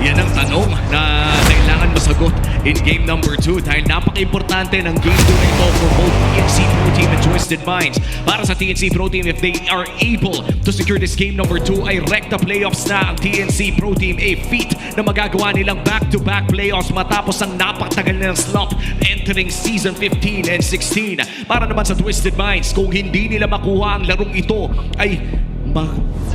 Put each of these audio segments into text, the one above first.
Yan ang tanong na kailangan masagot in game number 2 dahil napaka-importante ng game 2 na ito for both TNC Pro Team and Twisted Minds. Para sa TNC Pro Team, if they are able to secure this game number 2 ay rekta playoffs na ang TNC Pro Team, a feat na magagawa nilang back-to-back playoffs matapos ang napakatagal na ng slump entering season 15 and 16. Para naman sa Twisted Minds, kung hindi nila makuha ang larong ito ay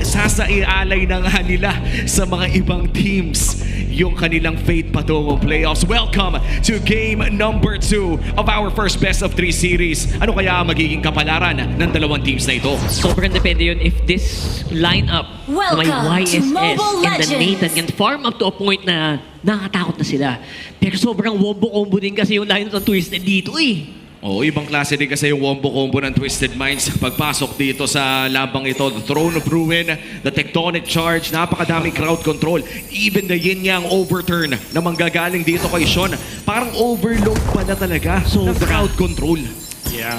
sasaialay na nga nila sa mga ibang teams yung kanilang fate patungong playoffs. Welcome to game number 2 of our first best of 3 series. Ano kaya magiging kapalaran ng dalawang teams na ito? Sobrang depende yun if this lineup na may YSS and the Nathan can farm up to a point na nakakatakot na sila. Pero sobrang wombo-combo din kasi yung lineup ng Twisted dito eh. Oo, ibang klase din kasi yung wombo combo ng Twisted Minds. Pagpasok dito sa labang ito, the Throne of Ruin, the Tectonic Charge, napakadaming crowd control. Even the yin-yang overturn na manggagaling dito kay Sean. Parang overload pa na talaga ng crowd control. Yeah.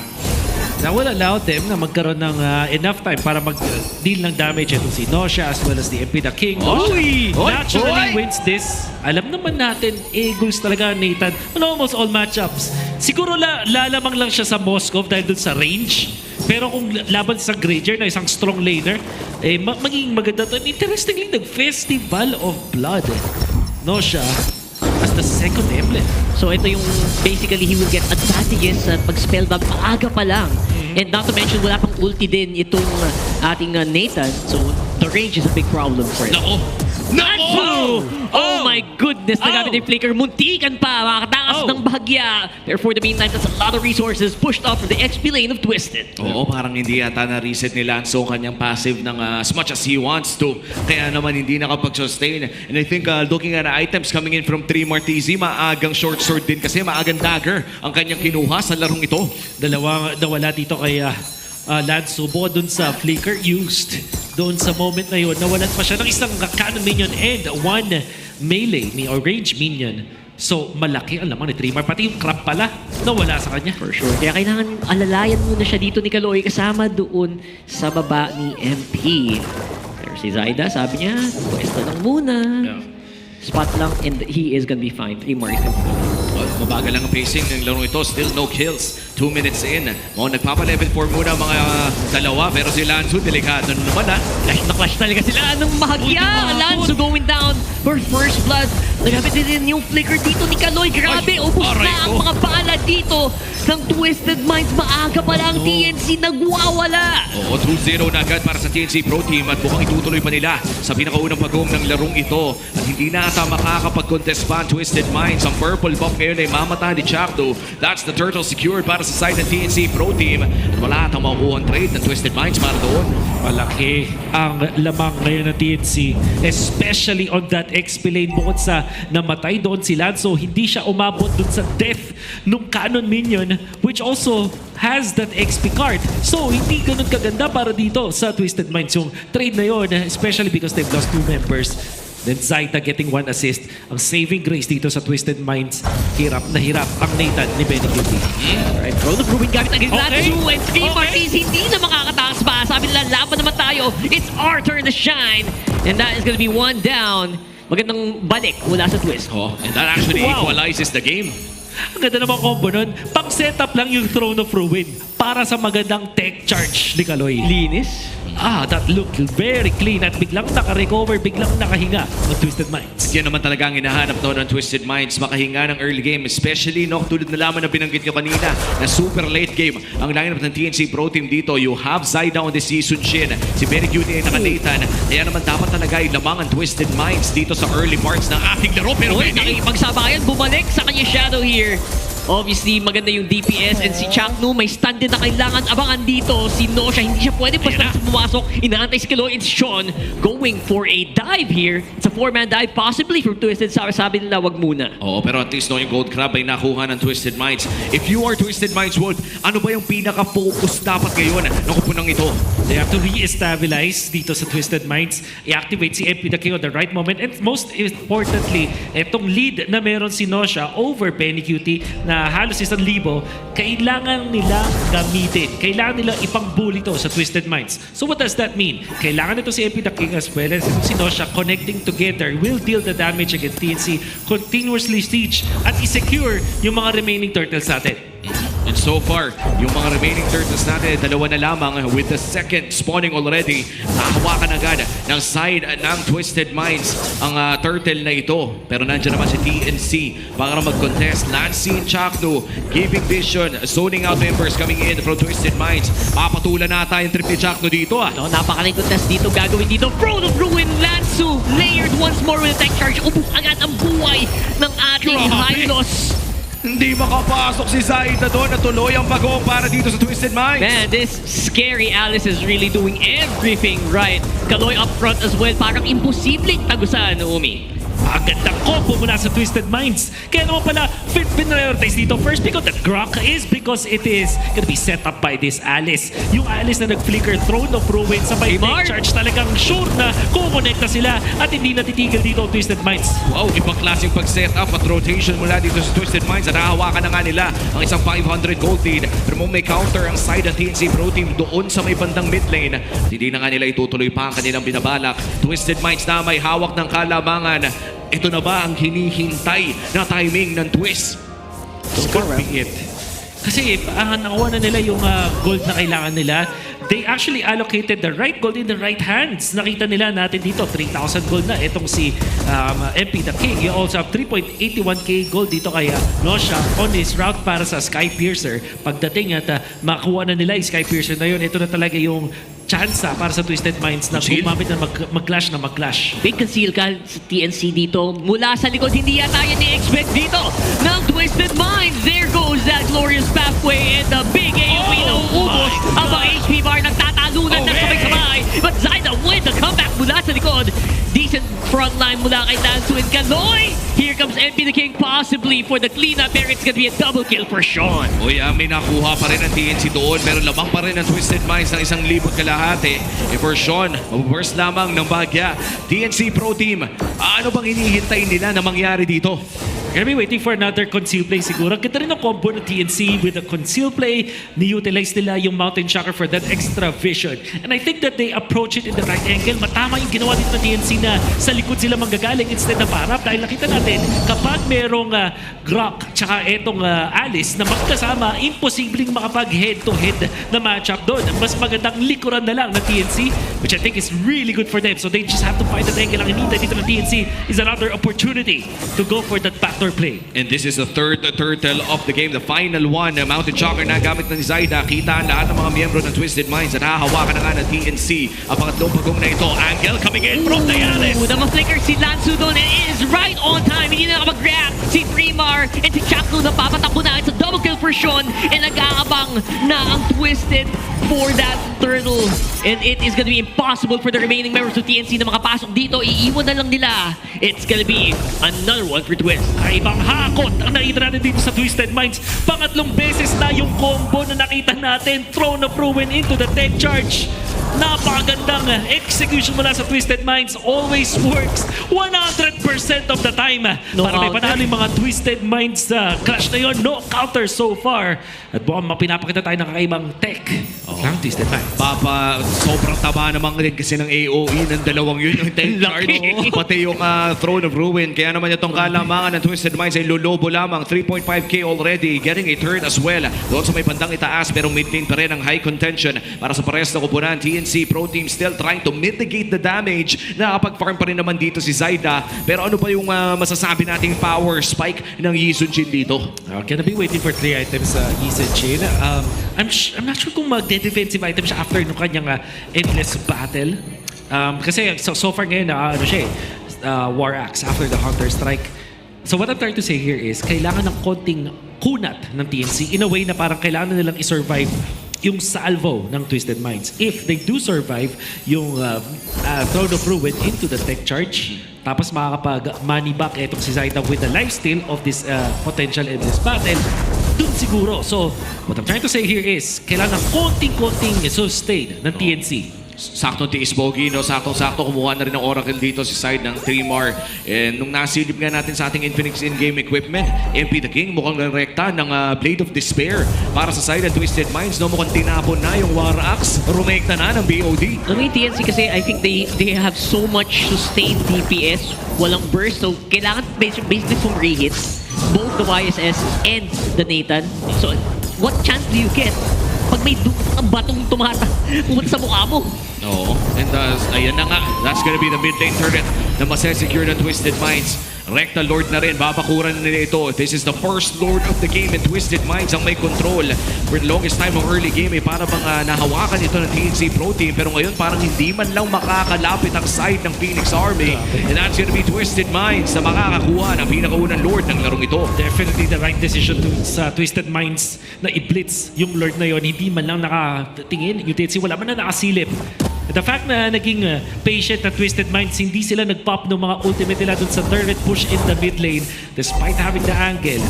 That will allow them na magkaroon ng enough time para mag-deal ng damage itong si Nosha as well as the MP the King. Oy! Naturally wins this. Alam naman natin, Eagles talaga Nathan on almost all matchups. Siguro lalamang lang siya sa Moscow dahil dun sa range. Pero kung laban sa Granger na isang strong laner, magiging maganda to. And interestingly, nag-Festival of Blood. Nosha as the second emblem. So ito yung basically he will get advantages at pag-spellbound maaga pa lang. And not to mention wala pang ulti din itong ating Nathan. So the range is a big problem for him. Nako! Nako! Oh my goodness! Nagamit yung flicker. Muntikan pa! Makatakas ng bahagya. Pero for the meantime, that's a lot of resources pushed off from the XP lane of Twisted. Oo, parang hindi yata na-reset ni Lanzo kanyang passive ng as much as he wants to. Kaya naman hindi nakapag-sustain. And I think looking at items coming in from 3 Martizi, maagang short sword din kasi maagang dagger ang kanyang kinuha sa larong ito. Dalawa nawala dito kay Lanzo. Bukod dun sa flicker used doon sa moment na yun, nawalan pa siya ng isang cannon minion and 1 melee or range minion. So, malaki ang lamang ni Trimar. Pati yung crab pala, nawala sa kanya. For sure. Kaya kailangan alalayan muna siya dito ni Kaloy kasama doon sa baba ni MP. Pero si Zaida, sabi niya, pwesto lang muna. Yeah. Spot lang and he is gonna be fine. 3 more items. Mabagal lang ang pacing ng larong ito. Still no kills. 2 minutes in. Nagpapa-level 4 muna mga dalawa. Pero si Lanzo, delikado naman ha. Clash na clash talaga sila ng mahagya. Lanzo going down for first blood. Nagamit din yung flicker dito ni Kaloy. Grabe, ubos na ang mga bala dito ng Twisted Minds. Maaga pa lang TNC nagwawala. Oo, 2-0 na agad para sa TNC Pro Team at mukhang itutuloy pa nila sa pinakaunang pag-home ng larong ito. At hindi na ata makakapag-contest pa ang Twisted Minds. Ang purple buff ngayon ay mamata ni Chakdo. That's the turtle secured para sa side ng TNC Pro Team. At wala atang makukuha ang trade ng Twisted Minds para doon. Malaki ang lamang ngayon ng TNC, especially on that XP lane. Bukod sa namatay doon si Lanzo, hindi siya umabot doon sa death nung cannon minion, which also has that XP card. So, hindi ganun kaganda para dito sa Twisted Minds yung trade na yun, especially because they've lost 2 members. Then Zaita getting 1 assist. Ang saving grace dito sa Twisted Minds, hirap na hirap ang Nathan ni Benny Cutie. Alright, Throne of Ruin gamit agad Lanzo and 3 Martis hindi na makakatakas pa. Sabi nila, laban naman tayo. It's our turn to shine. And that is gonna be 1 down. Magandang balik mula sa Twist. Oh, and that actually equalizes the game. Ang ganda naman combo nun. Pang-setup lang yung Throne of Ruin para sa magandang tech charge ni Kaloy. Linis. That looked very clean at biglang naka-recover, biglang nakahinga ng Twisted Minds. Yan naman talaga ang hinahanap doon ng Twisted Minds. Makahinga ng early game, especially tulad na lamang na binanggit nyo kanina na super late game. Ang lineup ng TNC Pro Team dito, you have Zaida on the season Shin. Si Benny Cutie ay naka-Nathan. Kaya naman dapat talaga ilamang ang Twisted Minds dito sa early parts ng ating laro. Pero Benny, nakipagsabayan, bumalik sa kanya shadow here. Obviously, maganda yung DPS and si Chakno may stand din na kailangan abangan dito. Si Nosha, hindi siya pwede basta pumasok. Inaantay si Kaloy. It's Sean going for a dive here. It's a 4-man dive, possibly from Twisted. Sabi nila, wag muna. Oo, pero at least yung gold crab ay nakuha ng Twisted Minds. If you are Twisted Minds, Wolf, ano ba yung pinaka-focus dapat ngayon ng kupunang ito? They have to re-stabilize dito sa Twisted Minds, i-activate si MP the King on the right moment, and most importantly, itong lead na meron si Nosha over Penny Cutie na halos 1,000, kailangan nilang gamitin. Kailangan nilang ipang-bully to sa Twisted Minds. So what does that mean? Kailangan ito si MP the King as well as si Nosha connecting together will deal the damage against TNC, continuously siege at i-secure yung mga remaining turtles natin. And so far, yung mga remaining turtles natin, dalawa na lamang with the second spawning already. Nakahawakan agad ng side ng Twisted Minds ang turtle na ito. Pero nandiyan naman si TNC para mag-contest. Lancy and Chakno giving vision, zoning out members coming in from Twisted Minds. Papatulan nata yung trip ni Chakno dito No, napakaling contest dito gagawin dito. Throne of Ruin, Lansu layered once more with a tech charge. Ubus agad ang buhay ng ating Hylos. Hindi makapasok si Zaida doon at tuloy ang bagong para dito sa Twisted Minds. Man, this scary Alice is really doing everything right. Kaloy up front as well. Parang imposibleng tagusan, Umi. Magandang combo mula sa Twisted Minds. Kaya naman pala, prioritize dito first because that Grok is because it is gonna be set up by this Alice. Yung Alice na nag-flicker Throne of Ruin sa may Mark charge talagang sure na kukonekta sila at hindi natitigil dito ang Twisted Minds. Wow, ibang klaseng pag-set up at rotation mula dito sa Twisted Minds. At nahawakan na nga nila ang isang 500 gold lead. Pero may counter ang side ng TNC Pro Team doon sa may bandang mid lane. Hindi na nga nila itutuloy pa ang kanilang binabalak. Twisted Minds na may hawak ng kalamangan. Ito na ba ang hinihintay na timing ng twist? This could be it. Kasi nakuha na nila yung gold na kailangan nila. They actually allocated the right gold in the right hands. Nakita nila natin dito, 3,000 gold na. Itong si MP the King. You also have 3.81k gold dito kaya Nosha on his route para sa Sky Piercer. Pagdating at makuha na nila yung Sky Piercer na yun, ito na talaga yung chance para sa Twisted Minds na gumamit na mag-clash na mag-clash. Big conceal ka sa TNC dito. Mula sa likod, hindi yata yan i-expect dito ng Twisted Minds. There goes that glorious pathway and the big AoE na uubos. Abang HP bar nagtatalunan na sabay-sabay. But Zaida with the comeback mula sa likod. Decent frontline mula kay Lansu and Kaloy. Here comes MP the King possibly for the cleanup. There it's gonna be a double kill for Sean. Uy, may nakuha pa rin ang TNC doon. Pero lamang pa rin ang Twisted Minds ng 1,000 kalahati. For Sean, burst lamang ng bagya. TNC Pro Team, ano bang hinihintay nila na mangyari dito? Gonna be waiting for another conceal play siguro. Kita rin ang combo ng TNC with the conceal play. Ni-utilize nila yung Mountain Shocker for that extra vision. And I think that they approach it in the right angle. Matama yung ginawa dito ng TNC na sa likod sila manggagaling instead na parap. Dahil nakita natin, kapag merong Grok tsaka etong Alice na magkasama, imposibleng makapag head-to-head na matchup doon. Mas magandang likuran na lang ng TNC, which I think is really good for them. So they just have to find that angle. Ang hinihintay dito ng TNC is another opportunity to go for that backdoor play. And this is the third turtle of the game, the final one. Mountain Shocker na gamit ng Zaida. Kita ang lahat ng mga miyembro ng Twisted Minds at hahawakan na nga ng TNC. Ang pangatlong pagong na ito, Angel coming in from the Alice. Nama-flicker si Lansu doon and it is right on time. Hindi na nakapag-grab si Fremar and si Chakno na papatakbo na. It's a double kill for Sean and nag-aabang na ang Twisted for that turtle. And it is gonna be impossible for the remaining members of TNC na makapasok dito. Iiwan na lang nila. It's gonna be another one for Twist. Ibang hakot ang nakita natin dito sa Twisted Minds. Pangatlong beses na yung combo na nakita natin. Throne of Ruin into the tech charge. Napakagandang execution mula sa Twisted Minds. Always works 100% of the time. No para may counter. panalo yung mga Twisted Minds clash na yun. No counter so far. At buwan mapinapakita tayo ng kakaibang tech ng Twisted Minds. Sobrang taba naman rin kasi ng AOE ng dalawang yun. Yung tech charge. Pati yung Throne of Ruin. Kaya naman itong kalamangan ng Twisted Minds ay lolobo lamang. 3.5k already. Getting a turn as well. Doon sa may bandang itaas pero mid-lane pa rin ang high contention para sa pares na kupunan. TNC Pro Team still trying to mitigate the damage. Nakapag-farm pa rin naman dito si Zaida. Pero ano pa yung masasabi nating power spike ng Yizun Jin dito? Gonna be waiting for 3 items sa Yizun Jin. I'm not sure kung mag-defensive item siya after nung kanyang endless battle. Kasi so far ngayon ano siya War Axe after the Hunter Strike. So what I'm trying to say here is kailangan ng konting kunat ng TNC in a way na parang kailangan na nilang i-survive yung salvo ng Twisted Minds. If they do survive yung Throne of Ruin into the tech charge, tapos makakapag-money back etong si Zaida with the lifesteal of this potential endless battle, dun siguro. So, what I'm trying to say here is, kailangan konting-konting sustain ng TNC. Saktong tiis bogey, no? Saktong-sakto kumuha na rin ng Oracle dito si side ng 3mar. And nung nasilip nga natin sa ating Infinix in-game equipment, MP the King mukhang rekta ng Blade of Despair para sa side ng Twisted Minds. No? Mukhang tinapon na yung War Axe. Rumekta na ng BOD. Ano yung TNC kasi I think they have so much sustained DPS, walang burst, so kailangan basically from re-hits, both the YSS and the Nathan. So, what chance do you get pag may batong pumunta sa mukha mo? Oo. And ayan na nga. That's gonna be the mid lane turret na masesecure ng Twisted Minds. Recta Lord na rin. Babakuran nila ito. This is the first Lord of the game and Twisted Minds ang may control. For the longest time ng early game, para bang nahawakan ito ng TNC Pro Team. Pero ngayon parang hindi man lang makakalapit ang side ng Phoenix Army. And that's gonna be Twisted Minds na makakakuha ng pinakaunang Lord ng larong ito. Definitely the right decision sa Twisted Minds na i-blitz yung Lord na yon. Hindi man lang nakatingin. Yung TNC wala man na nakasilip. The fact na naging patient na Twisted Minds, hindi sila nag-pop ng mga ultimate nila dun sa turret push in the mid lane despite having the angle.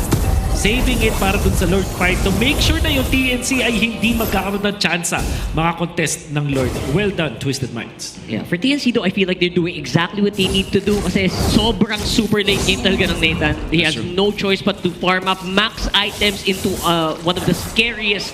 Saving it para dun sa Lord fight to make sure na yung TNC ay hindi magkakaroon ng tsansa makakontest ng Lord. Well done, Twisted Minds. Yeah, for TNC though, I feel like they're doing exactly what they need to do kasi sobrang super late game talaga ng Nathan. He has no choice but to farm up max items into one of the scariest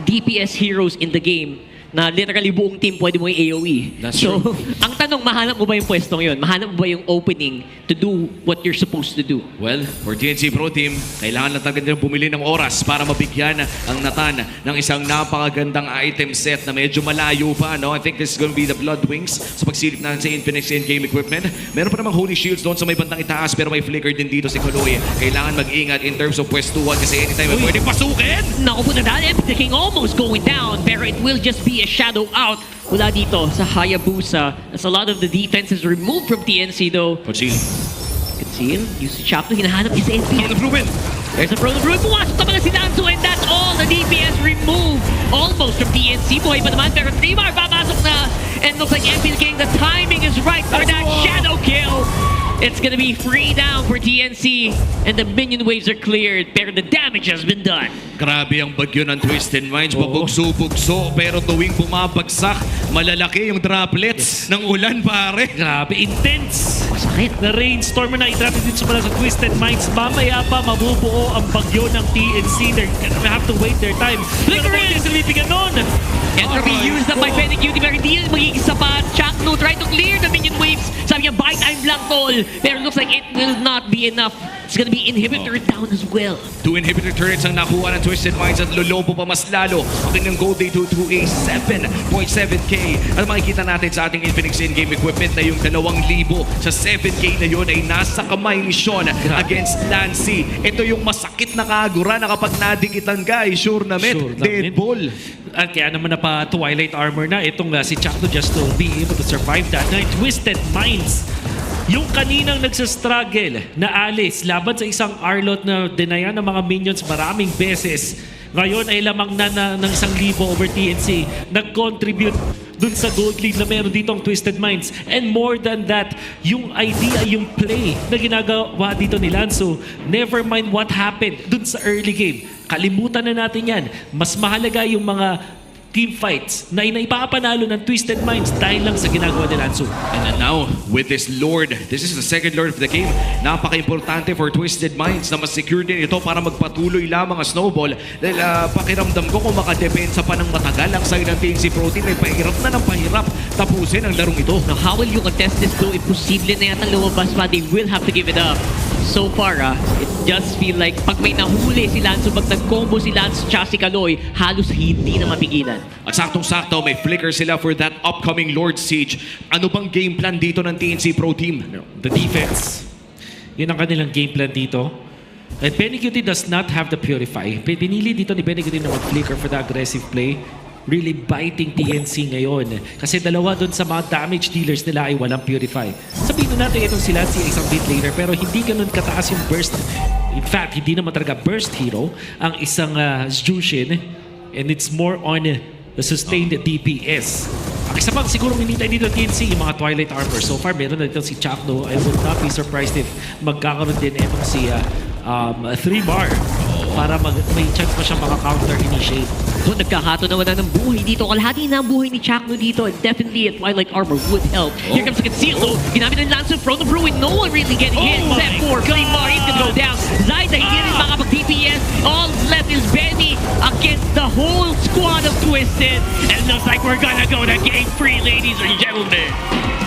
DPS heroes in the game. Na literally buong team pwede mo yung AoE. That's so, true. ang tanong, mahanap mo ba yung pwestong yun? Mahanap mo ba yung opening to do what you're supposed to do? Well, for TNC Pro Team, kailangan lang talaga nilang bumili ng oras para mabigyan ang Nathan ng isang napakagandang item set na medyo malayo pa. No? I think this is gonna be the Blood Wings sa pagsilip natin sa Infinix in-game equipment. Meron pa namang Holy Shields doon sa may bandang itaas pero may flicker din dito si Kaloy. Kailangan mag-ingat in terms of pwestuhan kasi anytime pwede pasukin! Naku po na dahil, the King almost going down pero it will just be a shadow out mula dito sa Hayabusa as a lot of the defense is removed from TNC though. Conceal. Conceal, use the Chapter, hinahanap niya sa NP. Throne of Ruben! There's a Throne of Ruben, pumasok na mga si Danzo and that's all the DPS removed almost from TNC. Buhay pa naman pero 3mar papasok na and looks like MP King, the timing is right for that shadow kill. It's gonna be free down for TNC and the minion waves are cleared pero the damage has been done. Grabe ang bagyo ng Twisted Minds. Pabugso-bugso pero tuwing bumabagsak, malalaki yung droplets ng ulan pare. Grabe, intense! Masakit. Na rainstorm na itrapid din pala sa Twisted Minds. Mamaya pa mabubuo ang bagyo ng TNC. They're gonna have to wait their time. Flicker in! Pero nun! Entropy used up by Fennec Cutie pero hindi magiging sapat. Chakno try to clear the minion waves. Sabi niya, buy time lang tol. Pero it looks like it will not be enough. It's gonna be inhibitor down as well. 2 inhibitor turrets ang nakuha ng Twisted Minds at lolobo pa mas lalo ang kanyang gold day to a 7.7k. At makikita natin sa ating Infinix in-game equipment na yung 2,000 sa 7k na yun ay nasa kamay ni Sean against Lancy. Ito yung masakit na kagura na kapag nadikitan ka ay sure na dead ball. At kaya naman na pa Twilight Armor na itong si Chakno just to be able to survive that. Na Twisted Minds, yung kaninang nagsastruggle na alis laban sa isang Arlot na dinayan ng mga minions maraming beses. Ngayon ay lamang na ng 1,000 over TNC. Nag-contribute dun sa gold lead na meron dito ang Twisted Minds. And more than that, yung idea, yung play na ginagawa dito ni Lanzo, never mind what happened dun sa early game. Kalimutan na natin yan. Mas mahalaga yung mga team fights na inaipapanalo ng Twisted Minds dahil lang sa ginagawa ni Lanzo. And now, with this Lord, this is the second Lord of the game. Napaka-importante for Twisted Minds na mas-secure din ito para magpatuloy lamang ang snowball. Dahil pakiramdam ko kung makadepensa pa ng matagal ang side ng TNC Pro Team ay pahirap na ng pahirap tapusin ang larong ito. Now, how will you contest this though? Imposible na yata lumabas pa. They will have to give it up. So far, it just feel like pag may nahuli si Lanzo, pag nag-combo si Lanzo tsaka si Kaloy, halos hindi na mapigilan. At saktong-sakto, may flicker sila for that upcoming Lord Siege. Ano bang game plan dito ng TNC Pro Team? The defense. Yun ang kanilang game plan dito. And Benny Cutie does not have the Purify. Pinili dito ni Benny Cutie na mag-flicker for the aggressive play. Really biting TNC ngayon. Kasi dalawa doon sa mga damage dealers nila ay walang Purify. Sabihin natin itong sila si isang bit later pero hindi ganun kataas yung burst. In fact, hindi naman talaga burst hero ang isang Jushin. And it's more on the sustained DPS. Ang isa pang siguro minintay dito TNC yung mga Twilight Armor. So far, meron na dito si Chakno. I would not be surprised if magkakaroon din itong si 3 bar. para may chance pa siya maka-counter-initiate. So nagkakatunawan na ng buhay dito. Kalahati na ang buhay ni Chakno dito. And definitely a Twilight Armor would help. Here comes the conceal though. Ginamit ng Lancer from the Brewing. No one really getting hit except for Flame Mar. He's gonna go down. Zyda, he didn't makapag-DPS. All left is Benny against the whole squad of Twisted. And it looks like we're gonna go to game 3, ladies and gentlemen.